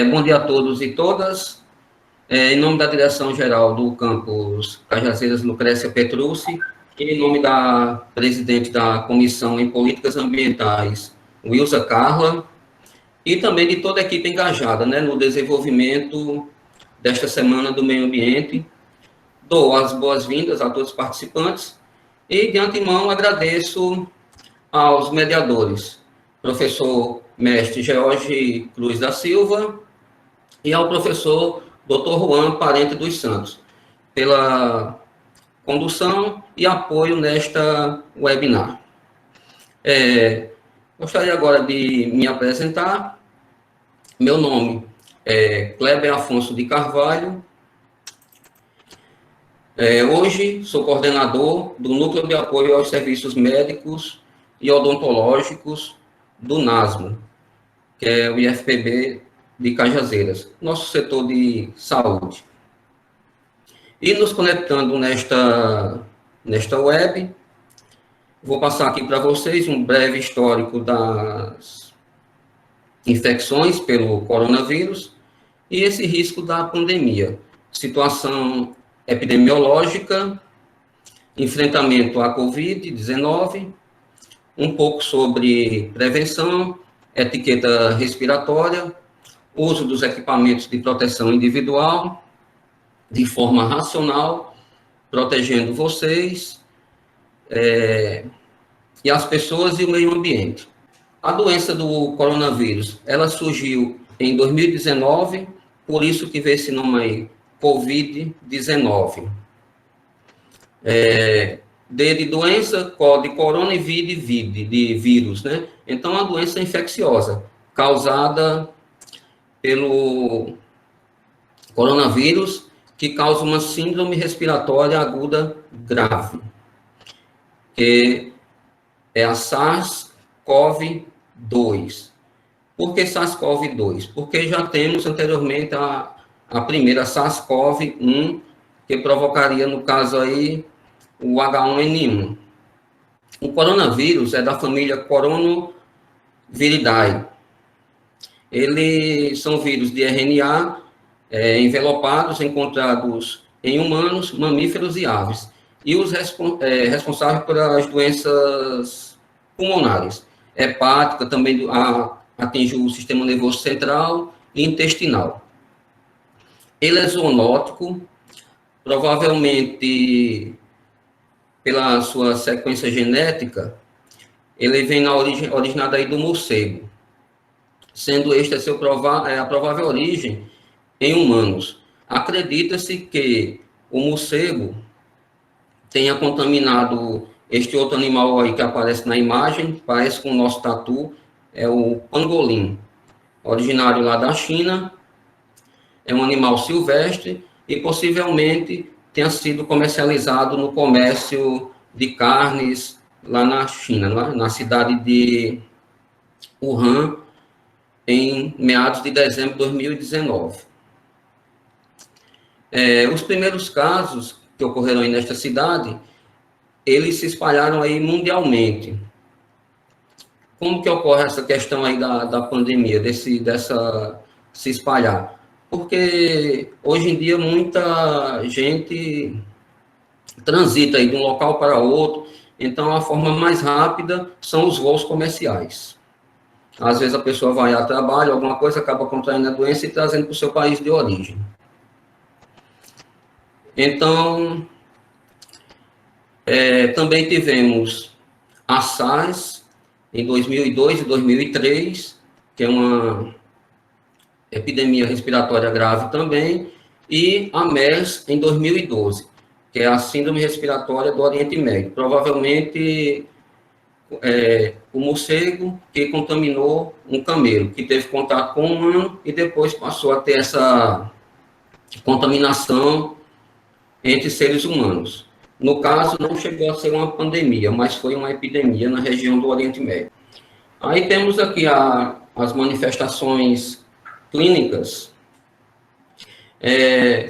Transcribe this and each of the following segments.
Bom dia a todos e todas. Em nome da direção-geral do campus Cajazeiras Lucrécia Petrucci, e em nome da presidente da Comissão em Políticas Ambientais, Wilza Carla, e também de toda a equipe engajada, né, no desenvolvimento desta Semana do Meio Ambiente, dou as boas-vindas a todos os participantes e, de antemão, agradeço aos mediadores, professor mestre George Cruz da Silva e ao professor Dr. Juan Parente dos Santos, pela condução e apoio nesta webinar. Gostaria agora de me apresentar. Meu nome é Kleber Afonso de Carvalho. Hoje sou coordenador do Núcleo de Apoio aos Serviços Médicos e Odontológicos do NASMO, que é o IFPB de Cajazeiras, nosso setor de saúde. E nos conectando nesta web, vou passar aqui para vocês um breve histórico das infecções pelo coronavírus e esse risco da pandemia, situação epidemiológica, enfrentamento à Covid-19, um pouco sobre prevenção, etiqueta respiratória, uso dos equipamentos de proteção individual, de forma racional, protegendo vocês e as pessoas e o meio ambiente. A doença do coronavírus, ela surgiu em 2019, por isso que vê esse nome aí, Covid-19. D de doença, CO de corona e V de vide, de vírus, né? Então, a doença infecciosa, causada pelo coronavírus, que causa uma síndrome respiratória aguda grave, que é a SARS-CoV-2. Por que SARS-CoV-2? Porque já temos anteriormente a primeira SARS-CoV-1, que provocaria, no caso aí, o H1N1. O coronavírus é da família Coronaviridae. Eles são vírus de RNA envelopados, encontrados em humanos, mamíferos e aves, e os responsáveis pelas doenças pulmonares, hepática, também atinge o sistema nervoso central e intestinal. Ele é zoonótico, provavelmente pela sua sequência genética, ele vem originado aí do morcego, sendo esta a provável origem em humanos. Acredita-se que o morcego tenha contaminado este outro animal aí que aparece na imagem, parece com o nosso tatu, é o pangolim, originário lá da China, é um animal silvestre e possivelmente tenha sido comercializado no comércio de carnes lá na China, na cidade de Wuhan, em meados de dezembro de 2019. Os primeiros casos que ocorreram aí nesta cidade, eles se espalharam aí mundialmente. Como que ocorre essa questão aí da pandemia, dessa se espalhar? Porque hoje em dia muita gente transita aí de um local para outro, então a forma mais rápida são os voos comerciais. Às vezes a pessoa vai a trabalho, alguma coisa, acaba contraindo a doença e trazendo para o seu país de origem. Então, também tivemos a SARS em 2002 e 2003, que é uma epidemia respiratória grave também, e a MERS em 2012, que é a síndrome respiratória do Oriente Médio. Provavelmente o morcego que contaminou um camelo, que teve contato com um humano e depois passou a ter essa contaminação entre seres humanos. No caso, não chegou a ser uma pandemia, mas foi uma epidemia na região do Oriente Médio. Aí temos aqui as manifestações clínicas.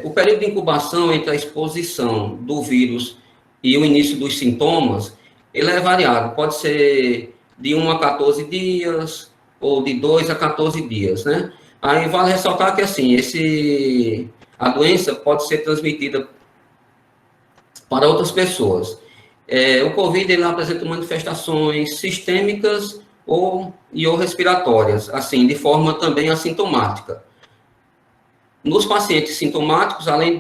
O período de incubação entre a exposição do vírus e o início dos sintomas, ele é variado, pode ser de 1 a 14 dias, ou de 2 a 14 dias, né? Aí vale ressaltar que, assim, a doença pode ser transmitida para outras pessoas. O COVID ele apresenta manifestações sistêmicas ou respiratórias, assim, de forma também assintomática. Nos pacientes sintomáticos, além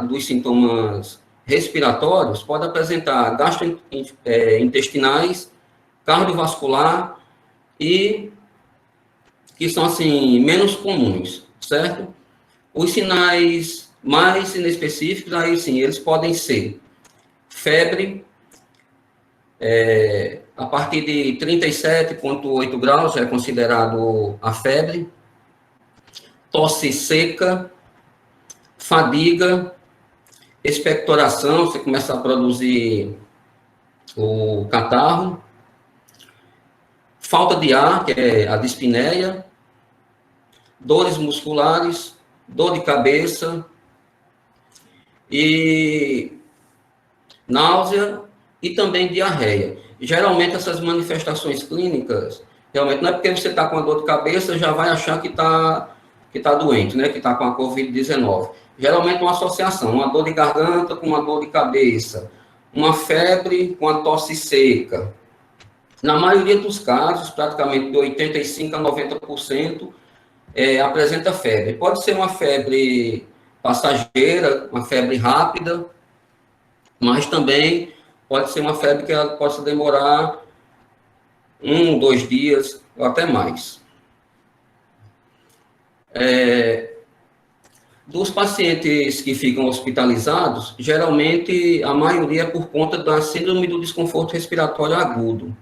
dos sintomas respiratórios, pode apresentar gastrointestinais, cardiovascular e que são, assim, menos comuns, certo? Os sinais mais inespecíficos, aí sim, eles podem ser febre, a partir de 37,8 graus é considerado a febre, tosse seca, fadiga, expectoração, você começa a produzir o catarro, falta de ar, que é a dispneia, dores musculares, dor de cabeça e náusea e também diarreia. Geralmente essas manifestações clínicas, realmente não é porque você está com a dor de cabeça, já vai achar que tá doente, né? Que está com a Covid-19. Geralmente uma associação, uma dor de garganta com uma dor de cabeça, uma febre com a tosse seca. Na maioria dos casos, praticamente de 85% a 90%, apresenta febre. Pode ser uma febre passageira, uma febre rápida, mas também pode ser uma febre que ela possa demorar 1, 2 dias ou até mais. Dos pacientes que ficam hospitalizados, geralmente a maioria é por conta da síndrome do desconforto respiratório agudo.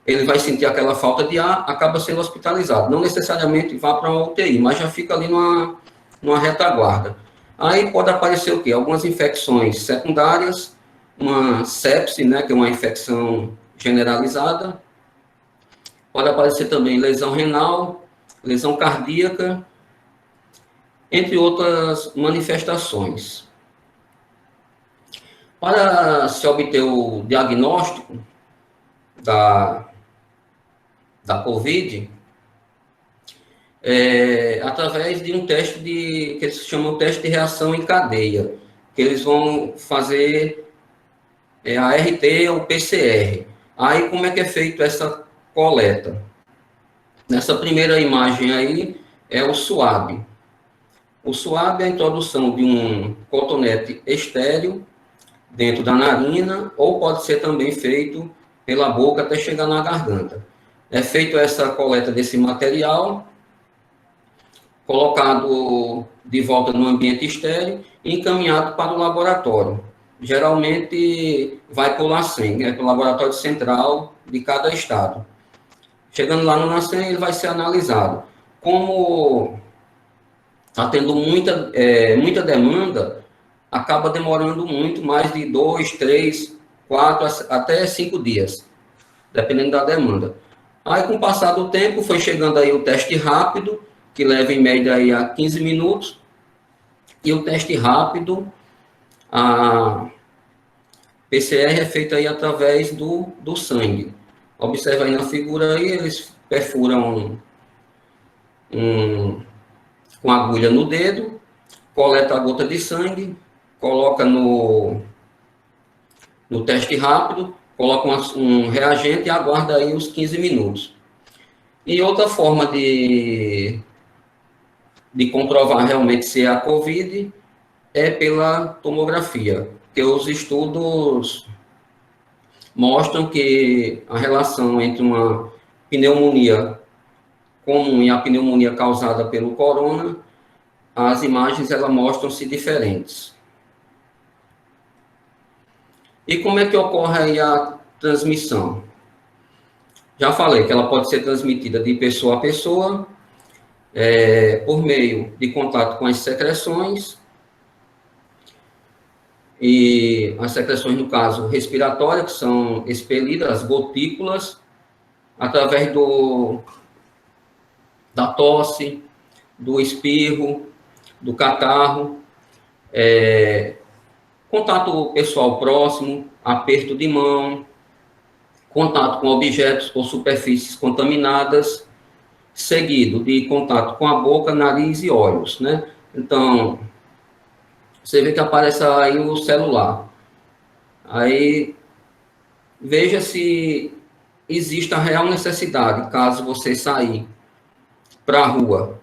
Ele vai sentir aquela falta de ar, acaba sendo hospitalizado. Não necessariamente vá para uma UTI, mas já fica ali numa retaguarda. Aí pode aparecer o quê? Algumas infecções secundárias, uma sepse, né, que é uma infecção generalizada. Pode aparecer também lesão renal, lesão cardíaca, entre outras manifestações. Para se obter o diagnóstico da COVID, através de um teste que eles chamam de teste de reação em cadeia, que eles vão fazer a RT ou PCR. Aí, como é que é feito essa coleta? Nessa primeira imagem aí, é o suave. O suave é a introdução de um cotonete estéril dentro da narina, ou pode ser também feito pela boca até chegar na garganta. É feito essa coleta desse material, colocado de volta no ambiente estéril e encaminhado para o laboratório. Geralmente vai para o LACEN, né, para o laboratório central de cada estado. Chegando lá no LACEN, ele vai ser analisado. Como está tendo muita demanda, acaba demorando muito, mais de 2, 3, 4, até 5 dias, dependendo da demanda. Aí, com o passar do tempo, foi chegando aí o teste rápido, que leva em média aí a 15 minutos, e o teste rápido, a PCR é feita aí através do sangue. Observa aí na figura aí, eles perfuram com agulha no dedo, coleta a gota de sangue, coloca no teste rápido, coloca um reagente e aguarda aí os 15 minutos. E outra forma de comprovar realmente se é a COVID é pela tomografia, porque os estudos mostram que a relação entre uma pneumonia comum e a pneumonia causada pelo corona, as imagens elas mostram-se diferentes. E como é que ocorre aí a transmissão? Já falei que ela pode ser transmitida de pessoa a pessoa, por meio de contato com as secreções, e as secreções, no caso, respiratórias, que são expelidas, as gotículas, através da tosse, do espirro, do catarro, contato pessoal próximo, aperto de mão, contato com objetos ou superfícies contaminadas, seguido de contato com a boca, nariz e olhos, né? Então, você vê que aparece aí o celular. Aí, veja se existe a real necessidade, caso você sair para a rua.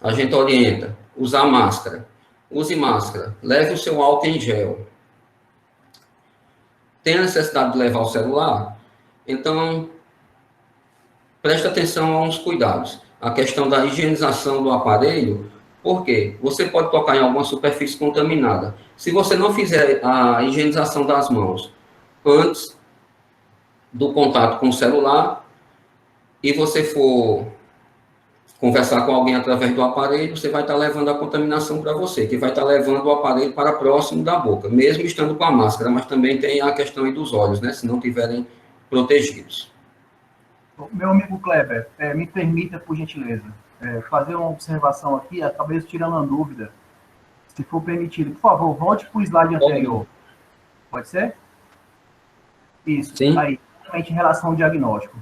A gente orienta, usar máscara. Use máscara, leve o seu álcool em gel. Tem a necessidade de levar o celular? Então, preste atenção a uns cuidados. A questão da higienização do aparelho, porque você pode tocar em alguma superfície contaminada. Se você não fizer a higienização das mãos antes do contato com o celular e você for conversar com alguém através do aparelho, você vai estar levando a contaminação para você, que vai estar levando o aparelho para próximo da boca, mesmo estando com a máscara, mas também tem a questão aí dos olhos, né, se não tiverem protegidos. Meu amigo Kleber, me permita, por gentileza, fazer uma observação aqui, acabei tirando uma dúvida. Se for permitido, por favor, volte para o slide anterior. Pode ser? Isso. Sim. Aí, em relação ao diagnóstico.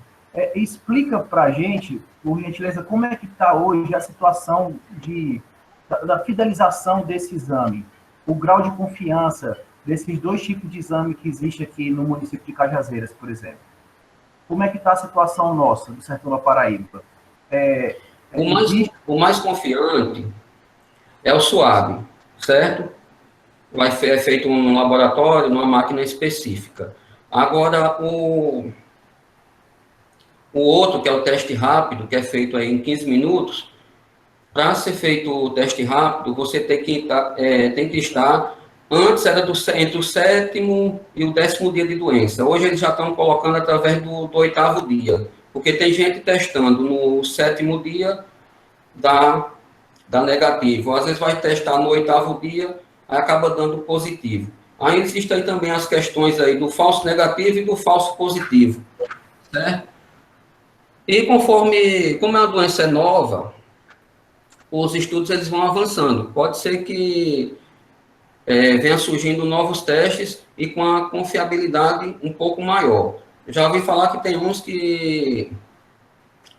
Explica para a gente, por gentileza, como é que está hoje a situação da fidelização desse exame, o grau de confiança desses dois tipos de exame que existe aqui no município de Cajazeiras, por exemplo. Como é que está a situação nossa, do Sertão da Paraíba? O mais confiante é o SUAB, certo? É feito num laboratório, numa máquina específica. Agora, o outro, que é o teste rápido, que é feito aí em 15 minutos, para ser feito o teste rápido, você tem que estar, antes era entre o 7º e o 10º dia de doença. Hoje eles já estão colocando através do 8º dia, porque tem gente testando no 7º dia, dá negativo. Às vezes vai testar no 8º dia, aí acaba dando positivo. Aí existem também as questões aí do falso negativo e do falso positivo, certo? E como a doença é nova, os estudos eles vão avançando. Pode ser que venha surgindo novos testes e com a confiabilidade um pouco maior. Eu já ouvi falar que tem uns que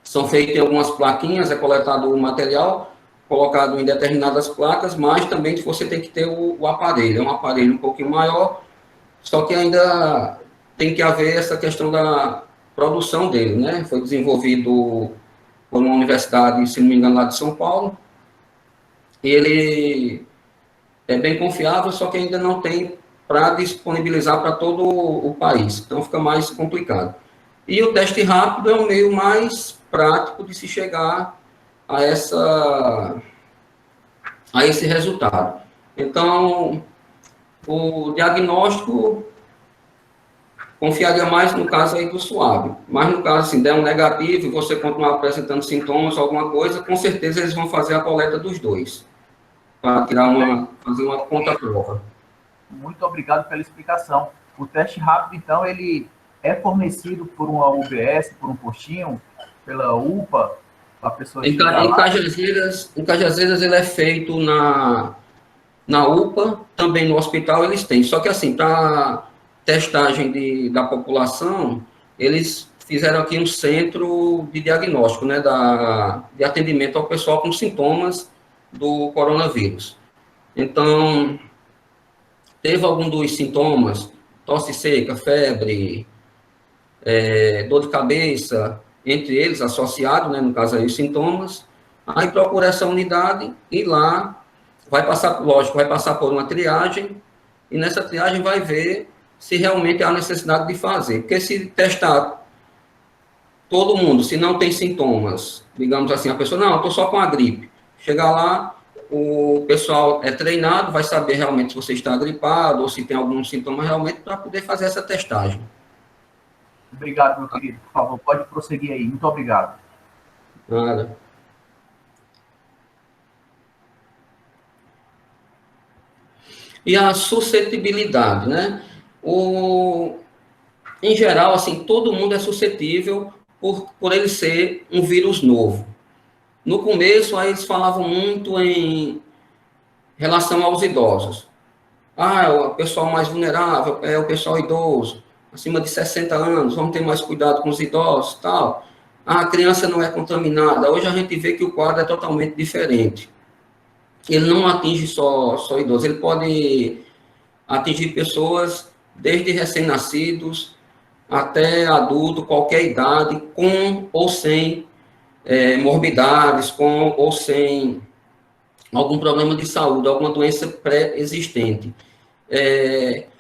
são feitos em algumas plaquinhas, é coletado o material, colocado em determinadas placas, mas também você tem que ter o aparelho. É um aparelho um pouquinho maior, só que ainda tem que haver essa questão da produção dele, né? Foi desenvolvido por uma universidade, se não me engano, lá de São Paulo. E ele é bem confiável, só que ainda não tem para disponibilizar para todo o país. Então fica mais complicado. E o teste rápido é o meio mais prático de se chegar a esse resultado. Então, o diagnóstico confiaria mais no caso aí do SUAB. Mas no caso, assim, der um negativo e você continuar apresentando sintomas, alguma coisa, com certeza eles vão fazer a coleta dos dois, para fazer uma conta-prova. Muito obrigado pela explicação. O teste rápido, então, ele é fornecido por uma UBS, por um postinho, pela UPA, a pessoa em Cajazeiras ele é feito na UPA, também no hospital eles têm. Só que assim, para testagem da população, eles fizeram aqui um centro de diagnóstico, né, de atendimento ao pessoal com sintomas do coronavírus. Então, teve algum dos sintomas, tosse seca, febre, dor de cabeça, entre eles, associado, né, no caso aí, os sintomas, aí procura essa unidade e lá vai passar, lógico, vai passar por uma triagem e nessa triagem vai ver se realmente há necessidade de fazer. Porque se testar todo mundo, se não tem sintomas, digamos assim, a pessoa, não, eu estou só com a gripe. Chegar lá, o pessoal é treinado, vai saber realmente se você está gripado ou se tem algum sintoma realmente para poder fazer essa testagem. Obrigado, meu querido. Por favor, pode prosseguir aí. Muito obrigado. Nada. E a suscetibilidade, né? Em geral, assim, todo mundo é suscetível por ele ser um vírus novo. No começo, aí eles falavam muito em relação aos idosos. Ah, o pessoal mais vulnerável é o pessoal idoso, acima de 60 anos, vamos ter mais cuidado com os idosos e tal. a criança não é contaminada. Hoje a gente vê que o quadro é totalmente diferente. Ele não atinge só idosos, ele pode atingir pessoas desde recém-nascidos até adulto, qualquer idade, com ou sem morbidades, com ou sem algum problema de saúde, alguma doença pré-existente.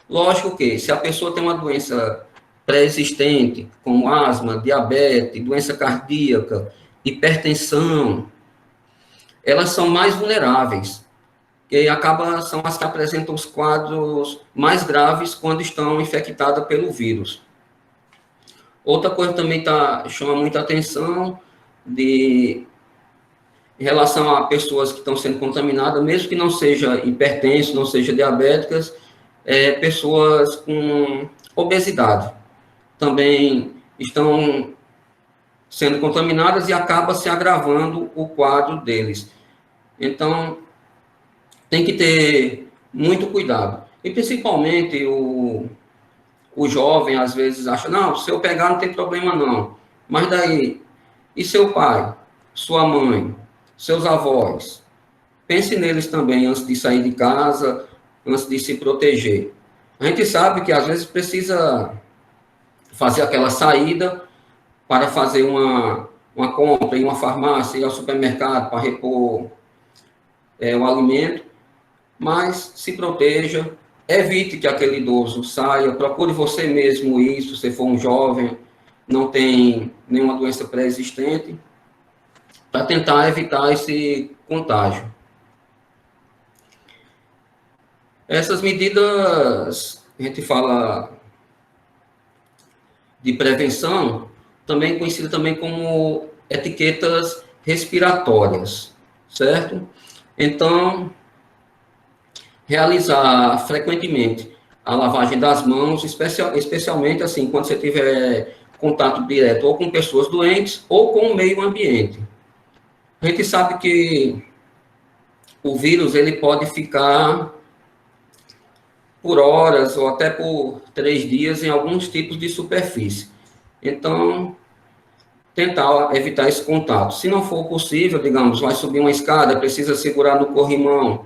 Lógico que, se a pessoa tem uma doença pré-existente, como asma, diabetes, doença cardíaca, hipertensão, elas são mais vulneráveis, que são as que apresentam os quadros mais graves quando estão infectadas pelo vírus. Outra coisa também chama muita atenção em relação a pessoas que estão sendo contaminadas, mesmo que não seja hipertensas, não seja diabéticas, pessoas com obesidade também estão sendo contaminadas e acaba se agravando o quadro deles. Então, tem que ter muito cuidado. E, principalmente, o jovem, às vezes, acha, não, se eu pegar não tem problema, não. Mas daí, e seu pai, sua mãe, seus avós? Pense neles também antes de sair de casa, antes de se proteger. A gente sabe que, às vezes, precisa fazer aquela saída para fazer uma compra em uma farmácia, ir ao supermercado para repor o alimento, mas se proteja, evite que aquele idoso saia, procure você mesmo ir, se você for um jovem, não tem nenhuma doença pré-existente, para tentar evitar esse contágio. Essas medidas, a gente fala de prevenção, também conhecida também como etiquetas respiratórias, certo? Então, realizar frequentemente a lavagem das mãos, especialmente assim, quando você tiver contato direto ou com pessoas doentes ou com o meio ambiente. A gente sabe que o vírus ele pode ficar por horas ou até por 3 dias em alguns tipos de superfície. Então, tentar evitar esse contato. Se não for possível, digamos, vai subir uma escada, precisa segurar no corrimão.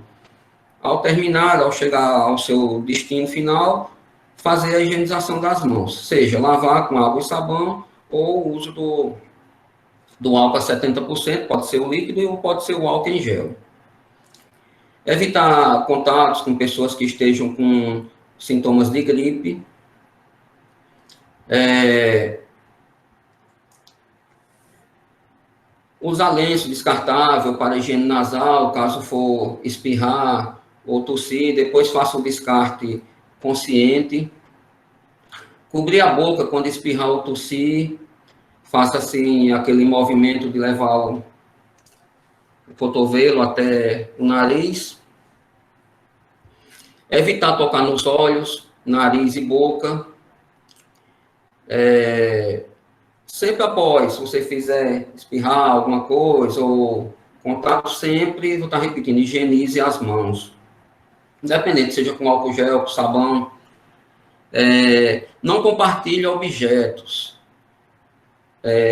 Ao terminar, ao chegar ao seu destino final, fazer a higienização das mãos, seja lavar com água e sabão ou o uso do álcool a 70%, pode ser o líquido ou pode ser o álcool em gel. Evitar contatos com pessoas que estejam com sintomas de gripe. Usar lenço descartável para higiene nasal, caso for espirrar ou tossir, depois faça o descarte consciente. Cobrir a boca quando espirrar ou tossir, faça assim aquele movimento de levar o cotovelo até o nariz. Evitar tocar nos olhos, nariz e boca. Sempre após, se você fizer espirrar alguma coisa ou contato, sempre, vou estar repetindo, higienize as mãos. Independente, seja com álcool gel, com sabão. Não compartilhe objetos.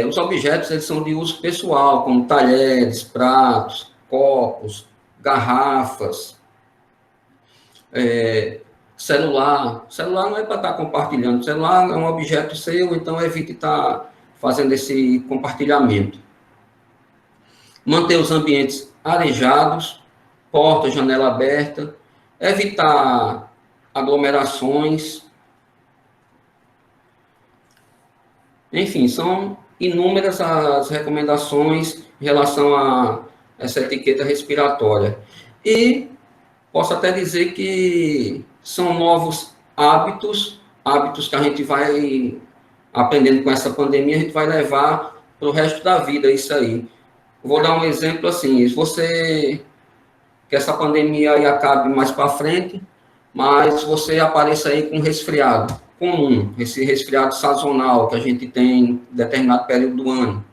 Os objetos eles são de uso pessoal, como talheres, pratos, copos, garrafas. Celular não é para estar compartilhando, celular é um objeto seu, então evite estar fazendo esse compartilhamento. Manter os ambientes arejados, porta, janela aberta, evitar aglomerações. Enfim, são inúmeras as recomendações em relação a essa etiqueta respiratória. E posso até dizer que são novos hábitos que a gente vai aprendendo com essa pandemia, a gente vai levar para o resto da vida isso aí. Vou dar um exemplo assim, se você que essa pandemia aí acabe mais para frente, mas você apareça aí com resfriado comum, esse resfriado sazonal que a gente tem em determinado período do ano.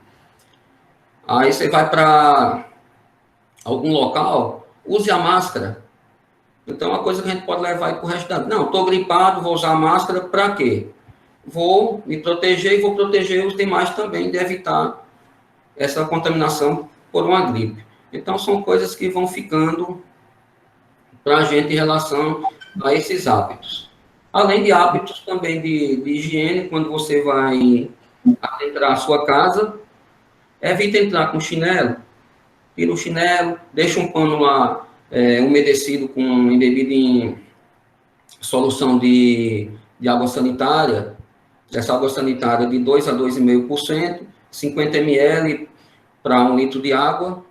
Aí você vai para algum local, use a máscara. Então, é uma coisa que a gente pode levar aí para o resto da vida. Não, estou gripado, vou usar máscara, para quê? Vou me proteger e vou proteger os demais também de evitar essa contaminação por uma gripe. Então, são coisas que vão ficando para a gente em relação a esses hábitos. Além de hábitos também de higiene, quando você vai adentrar a sua casa, evite entrar com chinelo, tira o chinelo, deixa um pano lá umedecido embebido em solução de água sanitária, essa água sanitária de 2 a 2,5%, 50 ml para 1 litro de água,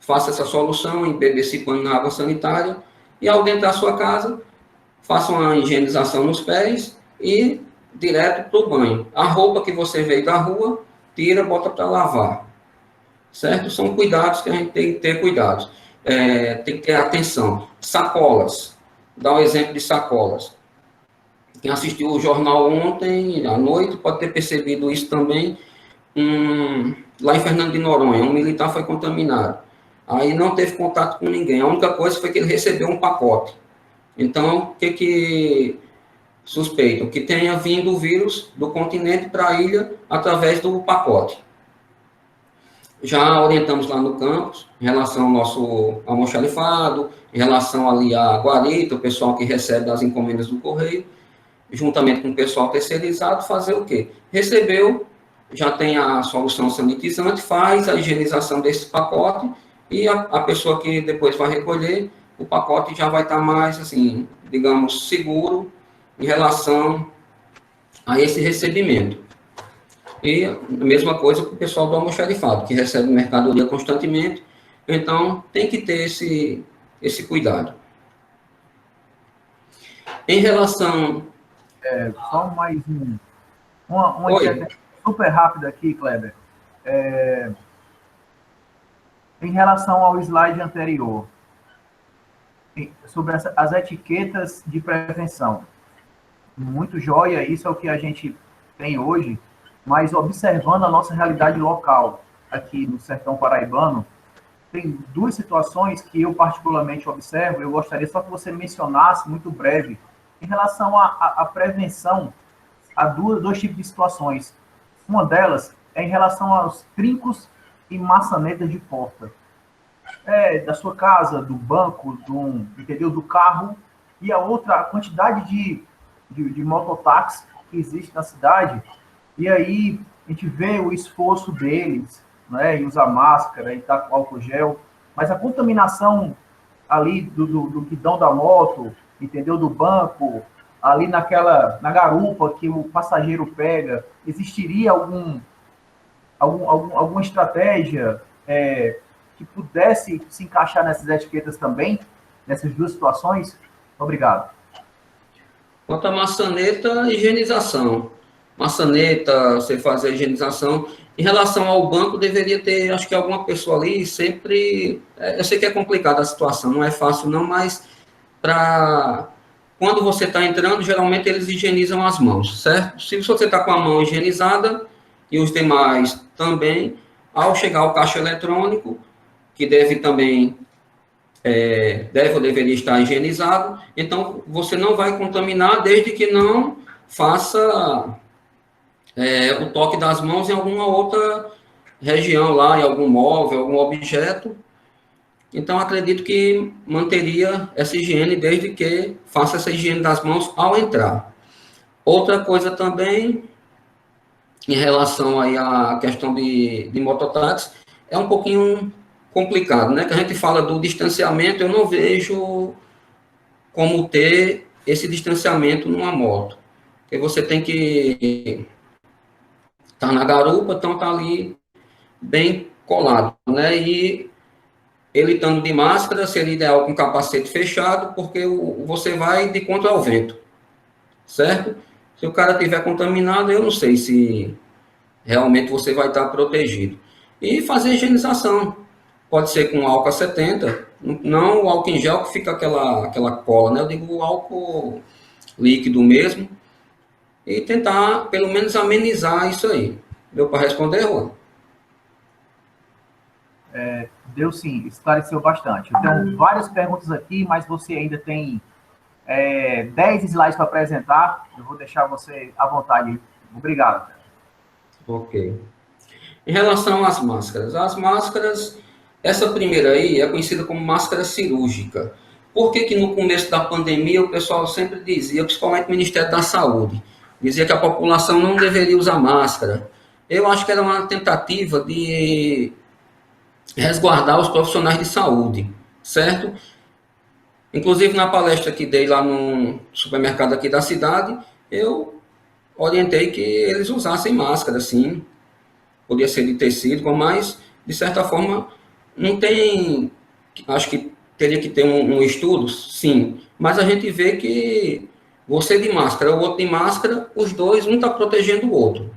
faça essa solução, embeba esse pano na água sanitária, e ao dentro da sua casa, faça uma higienização nos pés e direto para o banho. A roupa que você veio da rua, tira, bota para lavar. Certo? São cuidados que a gente tem que ter cuidados. Tem que ter atenção. Sacolas. Dá um exemplo de sacolas. Quem assistiu o jornal ontem, à noite, pode ter percebido isso também. Lá em Fernando de Noronha, um militar foi contaminado. Aí não teve contato com ninguém. A única coisa foi que ele recebeu um pacote. Então, o que suspeitam? Que tenha vindo o vírus do continente para a ilha através do pacote. Já orientamos lá no campus, em relação ao nosso almoxarifado, em relação ali à guarita, o pessoal que recebe as encomendas do correio, juntamente com o pessoal terceirizado, fazer o quê? Recebeu, já tem a solução sanitizante, faz a higienização desse pacote e a pessoa que depois vai recolher, o pacote já vai estar mais, assim, digamos, seguro em relação a esse recebimento. E a mesma coisa com o pessoal do almoxarifado, que recebe mercadoria constantemente, então tem que ter esse cuidado. Em relação... Só mais uma super rápida aqui, Kleber. Em relação ao slide anterior, sobre as etiquetas de prevenção. Muito joia, isso é o que a gente tem hoje, mas observando a nossa realidade local, aqui no sertão paraibano, tem duas situações que eu particularmente observo, eu gostaria só que você mencionasse, muito breve, em relação à prevenção, há dois tipos de situações. Uma delas é em relação aos trincos e maçanetas de porta. Da sua casa, do banco, entendeu? Do carro, e a outra, a quantidade de mototáxi que existe na cidade. E aí a gente vê o esforço deles, né, em usar máscara, e estar com álcool gel, mas a contaminação ali do guidão da moto, entendeu? Do banco, ali na garupa que o passageiro pega, existiria alguma estratégia que pudesse se encaixar nessas etiquetas também, nessas duas situações? Obrigado. Quanto à maçaneta, higienização. Maçaneta, você fazer a higienização. Em relação ao banco, deveria ter, acho que alguma pessoa ali sempre... eu sei que é complicada a situação, não é fácil não, mas quando você está entrando, geralmente eles higienizam as mãos, certo? Se você está com a mão higienizada, e os demais também, ao chegar ao caixa eletrônico, que deve também... deve ou deveria estar higienizado, então você não vai contaminar desde que não faça o toque das mãos em alguma outra região lá, em algum móvel, algum objeto. Então, acredito que manteria essa higiene desde que faça essa higiene das mãos ao entrar. Outra coisa também, em relação aí à questão de mototáxi, é um pouquinho complicado, né? Que a gente fala do distanciamento, eu não vejo como ter esse distanciamento numa moto. Porque você tem que estar na garupa, então está ali bem colado, né? E ele estando de máscara, seria ideal com capacete fechado, porque você vai de contra ao vento, certo? Se o cara estiver contaminado, eu não sei se realmente você vai estar protegido. E fazer higienização. Pode ser com álcool 70, não o álcool em gel que fica aquela cola, né? Eu digo o álcool líquido mesmo. E tentar, pelo menos, amenizar isso aí. Deu para responder, Juan? Deu sim, esclareceu bastante. Eu tenho várias perguntas aqui, mas você ainda tem 10 slides para apresentar. Eu vou deixar você à vontade. Obrigado. Ok. Em relação às máscaras, essa primeira aí é conhecida como máscara cirúrgica. Por que que no começo da pandemia o pessoal sempre dizia, principalmente o Ministério da Saúde, dizia que a população não deveria usar máscara? Eu acho que era uma tentativa de resguardar os profissionais de saúde, certo? Inclusive, na palestra que dei lá no supermercado aqui da cidade, eu orientei que eles usassem máscara, sim. Podia ser de tecido, mas, de certa forma, não tem... Acho que teria que ter um estudo, sim. Mas a gente vê que você de máscara, o outro de máscara, os dois, um está protegendo o outro.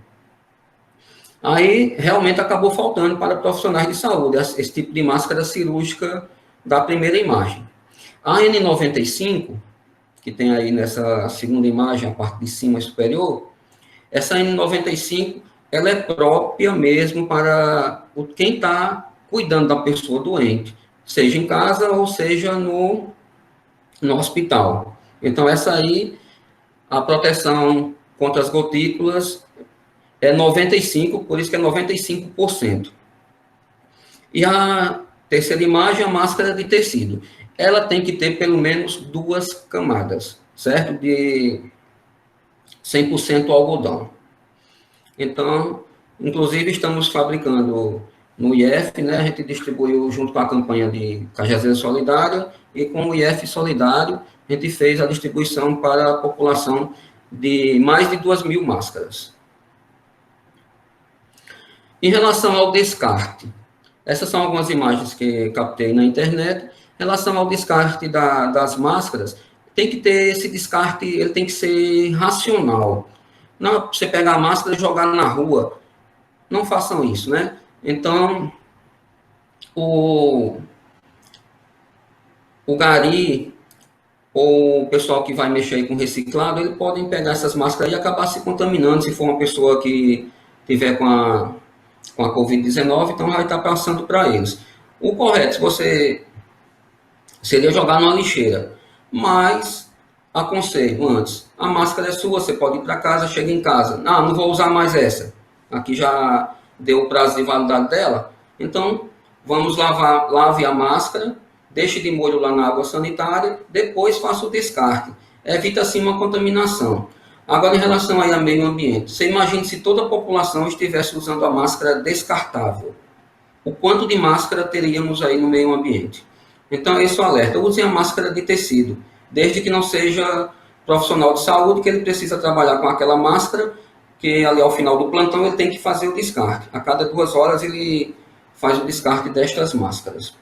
Aí, realmente, acabou faltando para profissionais de saúde esse tipo de máscara cirúrgica da primeira imagem. A N95, que tem aí nessa segunda imagem, a parte de cima superior, essa N95, ela é própria mesmo para quem está cuidando da pessoa doente, seja em casa ou seja no hospital. Então, essa aí, a proteção contra as gotículas é 95%, por isso que é 95%. E a terceira imagem, a máscara de tecido. Ela tem que ter pelo menos 2 camadas, certo? De 100% algodão. Então, inclusive, estamos fabricando no IF, né? A gente distribuiu junto com a campanha de Cajazeira Solidária e com o IF Solidário, a gente fez a distribuição para a população de mais de 2.000 máscaras. Em relação ao descarte, essas são algumas imagens que captei na internet. Em relação ao descarte das máscaras, tem que ter esse descarte, ele tem que ser racional. Não é você pegar a máscara e jogar na rua. Não façam isso, né? Então, o gari ou o pessoal que vai mexer com reciclado, eles podem pegar essas máscaras e acabar se contaminando se for uma pessoa que tiver com a Covid-19, então vai estar passando para eles. O correto, se você seria jogar numa lixeira, mas aconselho antes, a máscara é sua, você pode ir para casa, chega em casa, não vou usar mais essa, aqui já deu o prazo de validade dela, então vamos lave a máscara, deixe de molho lá na água sanitária, depois faça o descarte, evita assim uma contaminação. Agora, em relação aí ao meio ambiente, você imagina se toda a população estivesse usando a máscara descartável, o quanto de máscara teríamos aí no meio ambiente? Então, esse é o alerta. Usem a máscara de tecido, desde que não seja profissional de saúde, que ele precisa trabalhar com aquela máscara, que ali ao final do plantão ele tem que fazer o descarte. A cada 2 horas ele faz o descarte destas máscaras.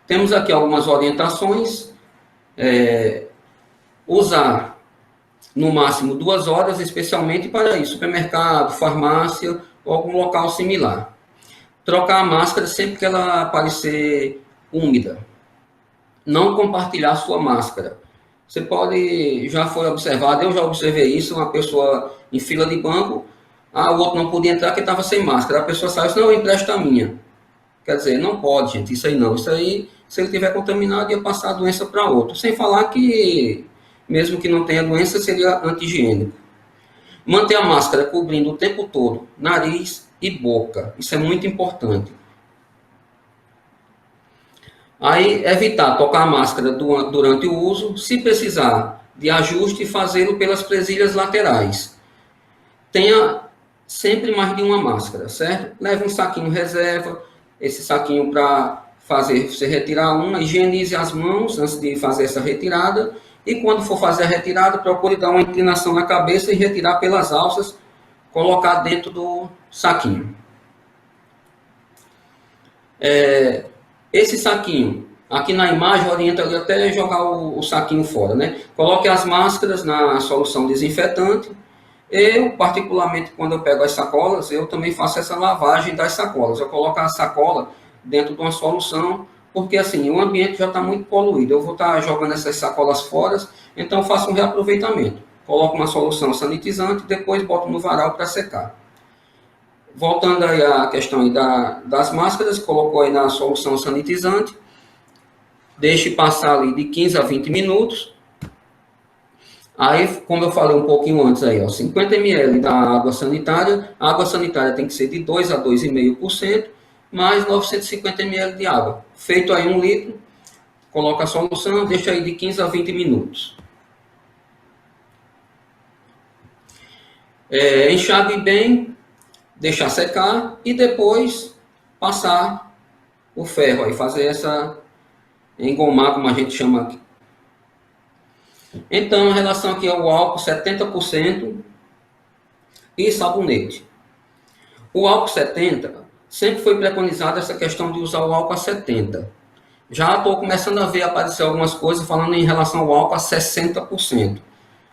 Temos aqui algumas orientações. Usar no máximo 2 horas, especialmente para isso, supermercado, farmácia ou algum local similar. Trocar a máscara sempre que ela aparecer úmida. Não compartilhar a sua máscara. Você pode, já foi observado, eu já observei isso, uma pessoa em fila de banco, o outro não podia entrar porque estava sem máscara. A pessoa sai e diz, não, empresta a minha. Quer dizer, não pode, gente, isso aí não. Isso aí, se ele tiver contaminado, ia passar a doença para outro. Sem falar que, mesmo que não tenha doença, seria anti-higiênico. Manter a máscara cobrindo o tempo todo, nariz e boca. Isso é muito importante. Aí, evitar tocar a máscara durante o uso. Se precisar de ajuste, fazê-lo pelas presilhas laterais. Tenha sempre mais de uma máscara, certo? Leve um saquinho reserva, esse saquinho para fazer você retirar uma, higienize as mãos antes de fazer essa retirada, e quando for fazer a retirada, procure dar uma inclinação na cabeça e retirar pelas alças, colocar dentro do saquinho. Esse saquinho, aqui na imagem, orienta ali até jogar o saquinho fora, né? Coloque as máscaras na solução desinfetante. Eu, particularmente, quando eu pego as sacolas, eu também faço essa lavagem das sacolas. Eu coloco a sacola dentro de uma solução, porque assim, o ambiente já está muito poluído. Eu vou estar jogando essas sacolas fora, então eu faço um reaproveitamento. Coloco uma solução sanitizante, depois boto no varal para secar. Voltando aí à questão aí das máscaras, colocou aí na solução sanitizante, deixe passar ali de 15 a 20 minutos. Aí, como eu falei um pouquinho antes aí, ó, 50 ml da água sanitária, a água sanitária tem que ser de 2 a 2,5%, mais 950 ml de água. Feito aí 1 litro, coloca a solução, deixa aí de 15 a 20 minutos. Enxague bem, deixar secar e depois passar o ferro aí, fazer essa engomar, como a gente chama aqui. Então, em relação aqui ao álcool, 70% e sabonete. O álcool 70, sempre foi preconizada essa questão de usar o álcool a 70. Já estou começando a ver aparecer algumas coisas falando em relação ao álcool a 60%.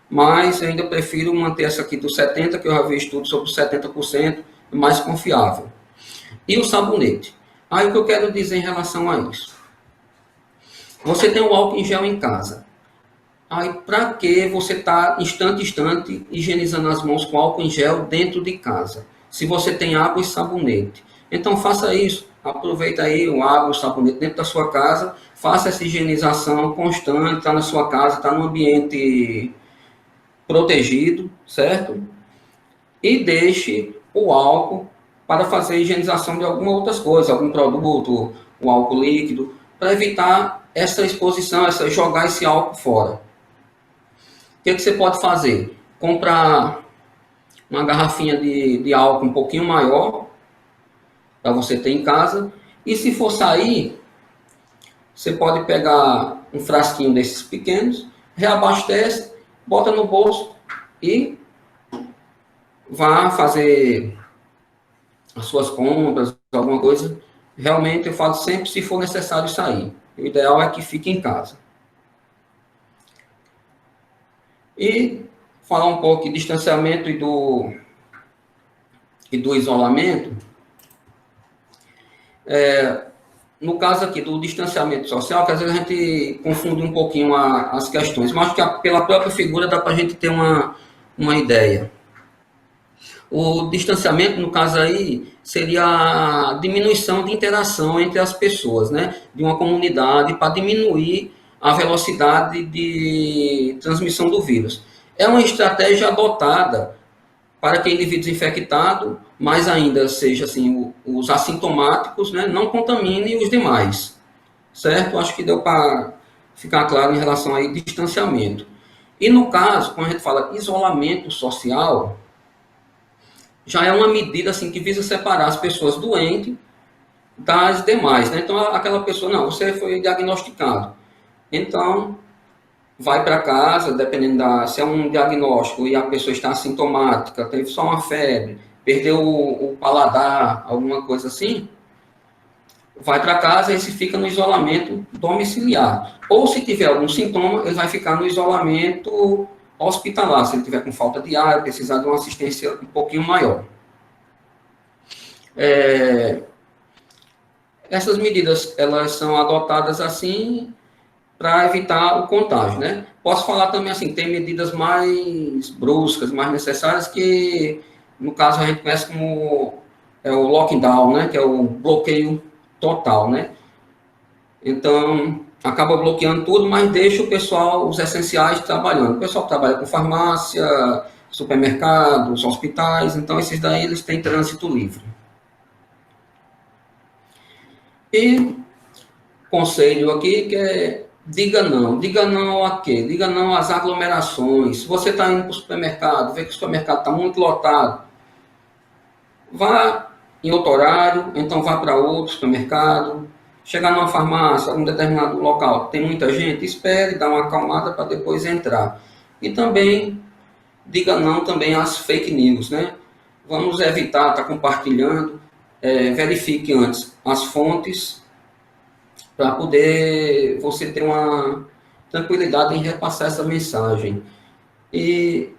Mas ainda prefiro manter essa aqui do 70%, que eu já vi estudos sobre o 70%, mais confiável. E o sabonete. Aí o que eu quero dizer em relação a isso? Você tem o álcool em gel em casa. Aí, para que você está instante higienizando as mãos com álcool em gel dentro de casa? Se você tem água e sabonete. Então, faça isso. Aproveita aí o água e o sabonete dentro da sua casa. Faça essa higienização constante. Está na sua casa, está no ambiente protegido, certo? E deixe o álcool para fazer a higienização de algumas outras coisas, algum produto, o álcool líquido, para evitar essa exposição, jogar esse álcool fora. O que você pode fazer? Comprar uma garrafinha de álcool um pouquinho maior, para você ter em casa. E se for sair, você pode pegar um frasquinho desses pequenos, reabastece, bota no bolso e vá fazer as suas compras, alguma coisa. Realmente, eu falo sempre se for necessário sair. O ideal é que fique em casa. E falar um pouco de distanciamento e do isolamento. No caso aqui do distanciamento social, que às vezes a gente confunde um pouquinho as questões, mas acho que pela própria figura dá para a gente ter uma ideia. O distanciamento, no caso aí, seria a diminuição de interação entre as pessoas, né, de uma comunidade, para diminuir a velocidade de transmissão do vírus. É uma estratégia adotada para que indivíduos infectados, mais ainda seja assim, os assintomáticos, né, não contaminem os demais, certo? Acho que deu para ficar claro em relação a distanciamento. E no caso, quando a gente fala isolamento social, já é uma medida assim que visa separar as pessoas doentes das demais, né? Então, aquela pessoa, não, você foi diagnosticado. Então, vai para casa, dependendo se é um diagnóstico e a pessoa está assintomática, teve só uma febre, perdeu o paladar, alguma coisa assim, vai para casa e se fica no isolamento domiciliar. Ou se tiver algum sintoma, ele vai ficar no isolamento hospitalar, se ele tiver com falta de ar, precisar de uma assistência um pouquinho maior. Essas medidas, elas são adotadas assim para evitar o contágio, né? Posso falar também assim, tem medidas mais bruscas, mais necessárias, que no caso a gente conhece como o lockdown, né? Que é o bloqueio total, né? Então, acaba bloqueando tudo, mas deixa o pessoal, os essenciais, trabalhando. O pessoal que trabalha com farmácia, supermercados, hospitais, então esses daí eles têm trânsito livre. E conselho aqui que é diga não a quê? Diga não às aglomerações. Se você está indo para o supermercado, vê que o supermercado está muito lotado, vá em outro horário, então vá para outro supermercado. Chegar numa farmácia, um determinado local, tem muita gente, espere, dá uma acalmada para depois entrar. E também, diga não também às fake news, né? Vamos evitar estar compartilhando, verifique antes as fontes, para poder você ter uma tranquilidade em repassar essa mensagem. E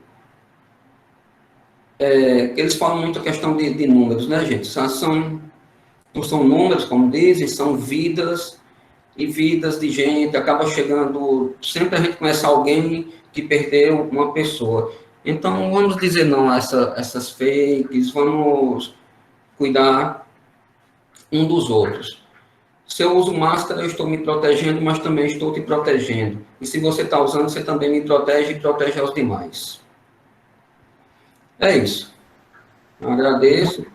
eles falam muito a questão de números, né, gente? Não são números, como dizem, são vidas e vidas de gente. Acaba chegando, sempre a gente conhece alguém que perdeu uma pessoa. Então, vamos dizer não a essas fakes, vamos cuidar um dos outros. Se eu uso máscara, eu estou me protegendo, mas também estou te protegendo. E se você está usando, você também me protege e protege aos demais. É isso. Eu agradeço.